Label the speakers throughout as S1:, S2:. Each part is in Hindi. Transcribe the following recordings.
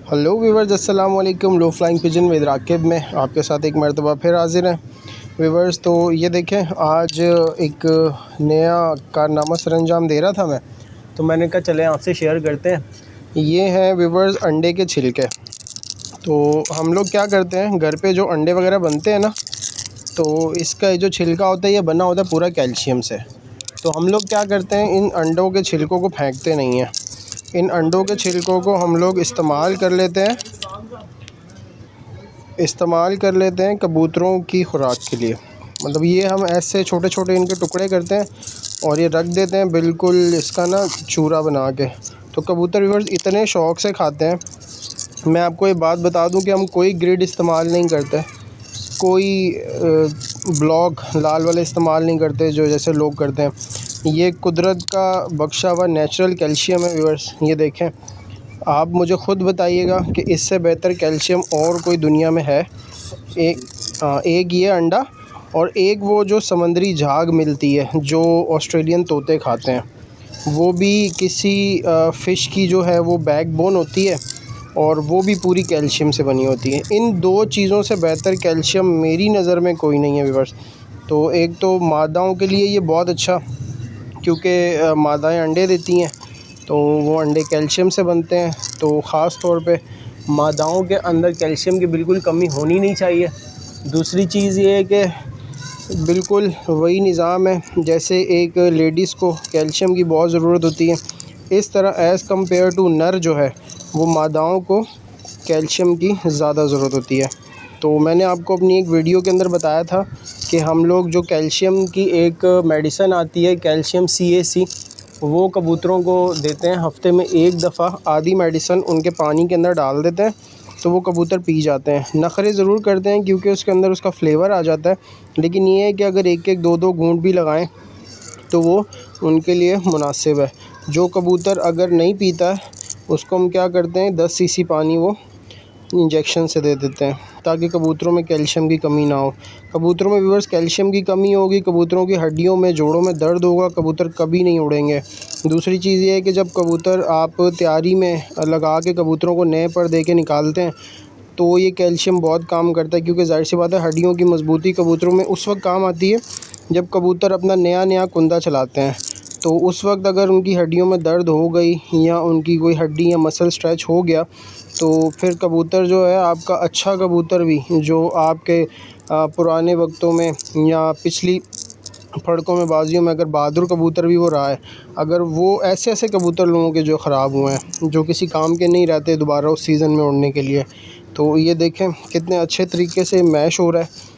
S1: हेलो व्यूवर्स, अस्सलाम वालेकुम। लो फ्लाइंग पिजन विद राकिब में आपके साथ एक मरतबा फिर हाजिर हैं व्यूवर्स। तो ये देखें, आज एक नया कारनामा सरअंजाम दे रहा था मैं, तो मैंने कहा चलें आपसे शेयर करते हैं। ये हैं व्यूवर्स अंडे के छिलके। तो हम लोग क्या करते हैं, घर पे जो अंडे वगैरह बनते हैं ना, तो इसका ये जो छिलका होता है ये बना होता है पूरा कैल्शियम से। तो हम लोग क्या करते हैं, इन अंडों के छिलकों को फेंकते नहीं हैं। इन अंडों के छिलकों को हम लोग इस्तेमाल कर लेते हैं कबूतरों की खुराक के लिए। मतलब ये हम ऐसे छोटे छोटे इनके टुकड़े करते हैं और ये रख देते हैं बिल्कुल इसका ना चूरा बना के। तो कबूतर व्यूअर्स इतने शौक़ से खाते हैं। मैं आपको ये बात बता दूं कि हम कोई ग्रिड इस्तेमाल नहीं करते, कोई ब्लॉक लाल वाले इस्तेमाल नहीं करते जो जैसे लोग करते हैं। ये कुदरत का बख्शा हुआ नेचुरल कैल्शियम है व्यूअर्स। ये देखें, आप मुझे ख़ुद बताइएगा कि इससे बेहतर कैल्शियम और कोई दुनिया में है? एक ये अंडा और एक वो जो समंदरी झाग मिलती है जो ऑस्ट्रेलियन तोते खाते हैं, वो भी किसी फ़िश की जो है वो बैकबोन होती है और वो भी पूरी कैल्शियम से बनी होती है। इन दो चीज़ों से बेहतर कैल्शियम मेरी नज़र में कोई नहीं है व्यूअर्स। तो एक तो मादाओं के लिए ये बहुत अच्छा, क्योंकि मादाएँ अंडे देती हैं तो वो अंडे कैल्शियम से बनते हैं। तो ख़ास तौर पे मादाओं के अंदर कैल्शियम की बिल्कुल कमी होनी नहीं चाहिए। दूसरी चीज़ ये है कि बिल्कुल वही निज़ाम है जैसे एक लेडीज़ को कैल्शियम की बहुत ज़रूरत होती है, इस तरह एज़ कम्पेयर टू नर जो है वो मादाओं को कैल्शियम की ज़्यादा ज़रूरत होती है। तो मैंने आपको अपनी एक वीडियो के अंदर बताया था कि हम लोग जो कैल्शियम की एक मेडिसिन आती है कैल्शियम CAC, वो कबूतरों को देते हैं। हफ्ते में एक दफ़ा आधी मेडिसिन उनके पानी के अंदर डाल देते हैं तो वो कबूतर पी जाते हैं। नखरे ज़रूर करते हैं क्योंकि उसके अंदर उसका फ्लेवर आ जाता है, लेकिन ये है कि अगर एक एक दो दो घूंट भी लगाएं तो वो उनके लिए मुनासिब है। जो कबूतर अगर नहीं पीता है उसको हम क्या करते हैं, 10 cc पानी वो इंजेक्शन से दे देते हैं ताकि कबूतरों में कैल्शियम की कमी ना हो। कबूतरों में व्यूअर्स कैल्शियम की कमी होगी, कबूतरों की हड्डियों में जोड़ों में दर्द होगा, कबूतर कभी नहीं उड़ेंगे। दूसरी चीज़ ये है कि जब कबूतर आप तैयारी में लगा के कबूतरों को नए पर दे के निकालते हैं तो ये कैल्शियम बहुत काम करता है, क्योंकि ज़ाहिर सी बात है हड्डियों की मजबूती कबूतरों में उस वक्त काम आती है जब कबूतर अपना नया कुंदा चलाते हैं। तो उस वक्त अगर उनकी हड्डियों में दर्द हो गई या उनकी कोई हड्डी या मसल स्ट्रेच हो गया तो फिर कबूतर जो है आपका अच्छा कबूतर भी जो आपके पुराने वक्तों में या पिछली फड़कों में बाजियों में अगर बहादुर कबूतर भी वो रहा है, अगर वो ऐसे कबूतर लोगों के जो ख़राब हुए हैं जो किसी काम के नहीं रहते दोबारा उस सीज़न में उड़ने के लिए। तो ये देखें कितने अच्छे तरीके से मैश हो रहा है।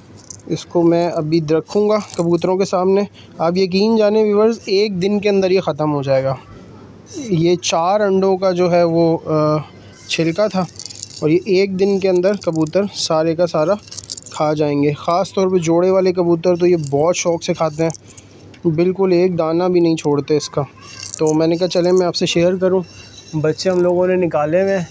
S1: इसको मैं अभी रखूँगा कबूतरों के सामने। आप यकीन जाने व्यूअर्स, एक दिन के अंदर ये ख़त्म हो जाएगा। ये 4 अंडों का जो है वो छिलका था और ये एक दिन के अंदर कबूतर सारे का सारा खा जाएंगे। ख़ास तौर पे जोड़े वाले कबूतर तो ये बहुत शौक़ से खाते हैं, बिल्कुल एक दाना भी नहीं छोड़ते इसका। तो मैंने कहा चलें मैं आपसे शेयर करूं। बच्चे हम लोगों ने निकाले हुए हैं,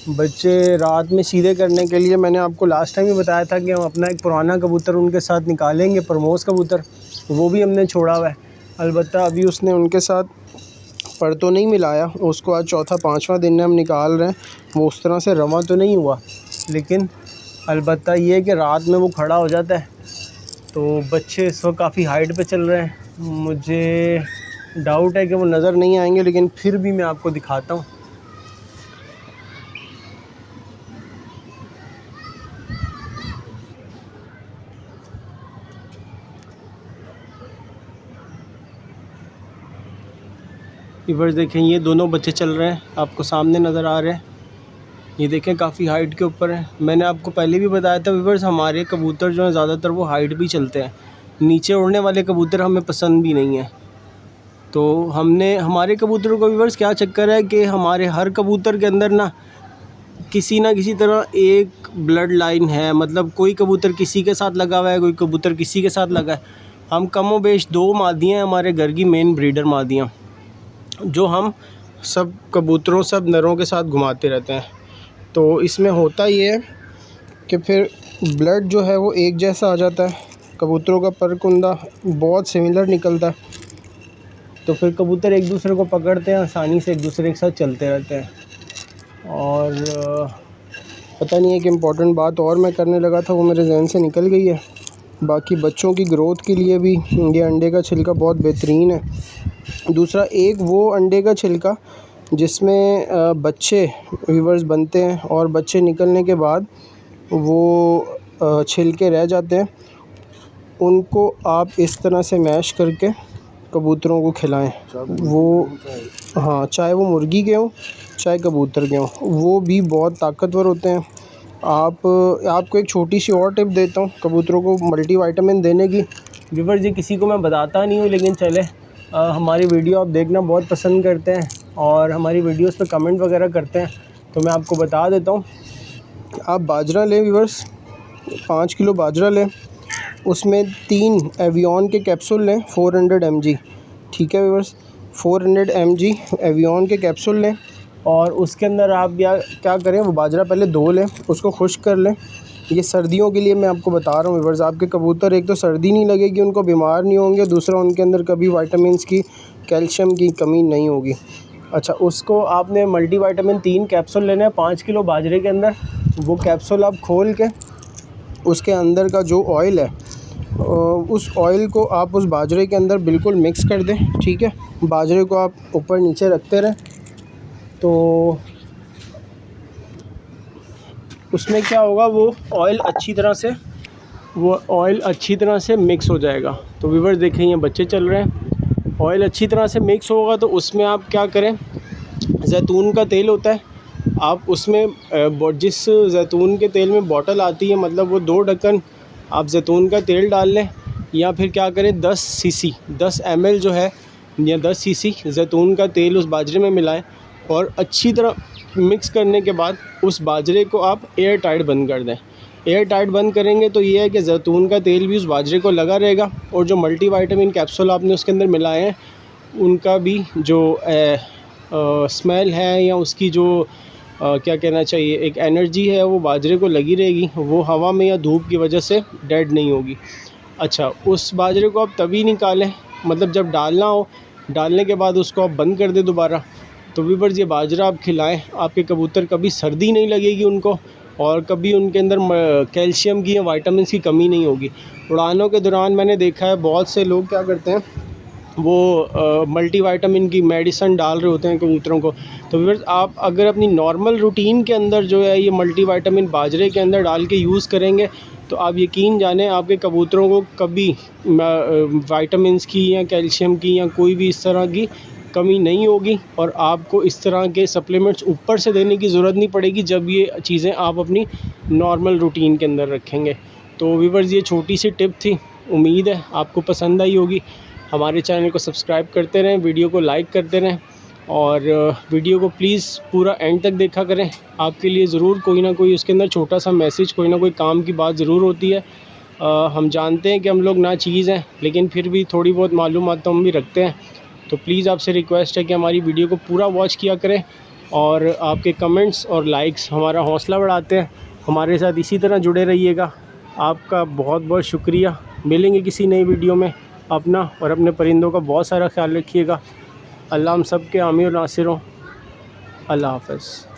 S1: बच्चे रात में सीधे करने के लिए मैंने आपको लास्ट टाइम ही बताया था कि हम अपना एक पुराना कबूतर उनके साथ निकालेंगे, प्रमोस कबूतर, वो भी हमने छोड़ा हुआ है। अलबत्ता अभी उसने उनके साथ पर तो नहीं मिलाया, उसको आज चौथा पाँचवा दिन हम निकाल रहे हैं। वो उस तरह से रवा तो नहीं हुआ, लेकिन अलबत्ता ये है कि रात में वो खड़ा हो जाता है। तो बच्चे इस वक्त काफ़ी हाइट पे चल रहे हैं, मुझे डाउट है कि वो नज़र नहीं आएंगे, लेकिन फिर भी मैं आपको दिखाता हूँ। व्यूअर्स देखें, ये दोनों बच्चे चल रहे हैं, आपको सामने नज़र आ रहे हैं। ये देखें काफ़ी हाइट के ऊपर है। मैंने आपको पहले भी बताया था व्यूअर्स, हमारे कबूतर जो हैं ज़्यादातर वो हाइट भी चलते हैं, नीचे उड़ने वाले कबूतर हमें पसंद भी नहीं है। तो हमने हमारे कबूतरों का व्यूअर्स क्या चक्कर है कि हमारे हर कबूतर के अंदर ना किसी तरह एक ब्लड लाइन है। मतलब कोई कबूतर किसी के साथ लगा हुआ है, कोई कबूतर किसी के साथ लगा है। हम कमो बेश 2 मादियाँ हैं हमारे घर की मेन ब्रीडर मादियाँ, जो हम सब कबूतरों सब नरों के साथ घुमाते रहते हैं। तो इसमें होता ये है कि फिर ब्लड जो है वो एक जैसा आ जाता है, कबूतरों का परकुंदा बहुत सिमिलर निकलता है, तो फिर कबूतर एक दूसरे को पकड़ते हैं, आसानी से एक दूसरे के साथ चलते रहते हैं। और पता नहीं, एक इम्पॉर्टेंट बात और मैं करने लगा था, वो मेरे जहन से निकल गई है। बाकी बच्चों की ग्रोथ के लिए भी ये अंडे का छिलका बहुत बेहतरीन है। दूसरा, एक वो अंडे का छिलका जिसमें बच्चे व्यूवर्स बनते हैं और बच्चे निकलने के बाद वो छिलके रह जाते हैं, उनको आप इस तरह से मैश करके कबूतरों को खिलाएं। वो हाँ, चाहे वो मुर्गी के हों चाहे कबूतर के हों, वो भी बहुत ताकतवर होते हैं। आपको एक छोटी सी और टिप देता हूँ कबूतरों को मल्टीविटामिन देने की। व्यूअर्स, ये किसी को मैं बताता नहीं हूँ, लेकिन चले हमारी वीडियो आप देखना बहुत पसंद करते हैं और हमारी वीडियोस पे कमेंट वगैरह करते हैं, तो मैं आपको बता देता हूँ। आप बाजरा लें व्यूअर्स, 5 किलो बाजरा लें, उसमें 3 एवियन के कैप्सूल लें 400 mg। ठीक है व्यूअर्स, 400 mg एवियन के कैप्सूल लें और उसके अंदर आप क्या करें, वो बाजरा पहले धो लें, उसको खुश्क कर लें। ये सर्दियों के लिए मैं आपको बता रहा हूँ व्यूअर्स। आपके कबूतर एक तो सर्दी नहीं लगेगी, उनको बीमार नहीं होंगे, दूसरा उनके अंदर कभी विटामिन्स की, कैल्शियम की कमी नहीं होगी। अच्छा, उसको आपने मल्टीविटामिन 3 कैप्सूल लेना है 5 किलो बाजरे के अंदर। वो कैप्सूल आप खोल के उसके अंदर का जो ऑयल है, उस ऑयल को आप उस बाजरे के अंदर बिल्कुल मिक्स कर दें। ठीक है, बाजरे को आप ऊपर नीचे रखते रहें, तो उसमें क्या होगा, वो ऑयल अच्छी तरह से मिक्स हो जाएगा। तो व्यूअर्स देखें, ये बच्चे चल रहे हैं, ऑयल अच्छी तरह से मिक्स होगा तो उसमें आप क्या करें, जैतून का तेल होता है, आप उसमें जिस जैतून के तेल में बॉटल आती है, मतलब वो 2 ढक्कन आप जैतून का तेल डाल लें, या फिर क्या करें 10 ml जो है या 10 cc जैतून का तेल उस बाजरे में मिलाएं और अच्छी तरह मिक्स करने के बाद उस बाजरे को आप एयर टाइट बंद कर दें। एयर टाइट बंद करेंगे तो ये है कि जैतून का तेल भी उस बाजरे को लगा रहेगा और जो मल्टीविटामिन कैप्सूल आपने उसके अंदर मिलाए हैं उनका भी जो स्मेल है या उसकी जो क्या कहना चाहिए, एक एनर्जी है, वो बाजरे को लगी रहेगी, वो हवा में या धूप की वजह से डेड नहीं होगी। अच्छा, उस बाजरे को आप तभी निकालें, मतलब जब डालना हो, डालने के बाद उसको आप बंद कर दें दोबारा। तो व्यूअर्स, ये बाजरा आप खिलाएं, आपके कबूतर कभी सर्दी नहीं लगेगी उनको और कभी उनके अंदर कैल्शियम की या विटामिन्स की कमी नहीं होगी। उड़ानों के दौरान मैंने देखा है बहुत से लोग क्या करते हैं, वो मल्टीविटामिन की मेडिसिन डाल रहे होते हैं कबूतरों को। तो व्यूअर्स, आप अगर अपनी नॉर्मल रूटीन के अंदर जो है ये मल्टीविटामिन बाजरे के अंदर डाल के यूज़ करेंगे तो आप यकीन जानें आपके कबूतरों को कभी विटामिन्स की या कैल्शियम की या कोई भी इस तरह की कमी नहीं होगी और आपको इस तरह के सप्लीमेंट्स ऊपर से देने की ज़रूरत नहीं पड़ेगी जब ये चीज़ें आप अपनी नॉर्मल रूटीन के अंदर रखेंगे। तो व्यूअर्स, ये छोटी सी टिप थी, उम्मीद है आपको पसंद आई होगी। हमारे चैनल को सब्सक्राइब करते रहें, वीडियो को लाइक करते रहें और वीडियो को प्लीज़ पूरा एंड तक देखा करें। आपके लिए ज़रूर कोई ना कोई उसके अंदर छोटा सा मैसेज, कोई ना कोई काम की बात ज़रूर होती है। हम जानते हैं कि हम लोग ना चीज़ हैं, लेकिन फिर भी थोड़ी बहुत मालूमात तो हम भी रखते हैं। तो प्लीज़ आपसे रिक्वेस्ट है कि हमारी वीडियो को पूरा वॉच किया करें और आपके कमेंट्स और लाइक्स हमारा हौसला बढ़ाते हैं। हमारे साथ इसी तरह जुड़े रहिएगा। आपका बहुत बहुत शुक्रिया। मिलेंगे किसी नई वीडियो में। अपना और अपने परिंदों का बहुत सारा ख्याल रखिएगा। अल्लाह हम सब के हामी और नासिर हों। अल्लाह हाफ़िज़।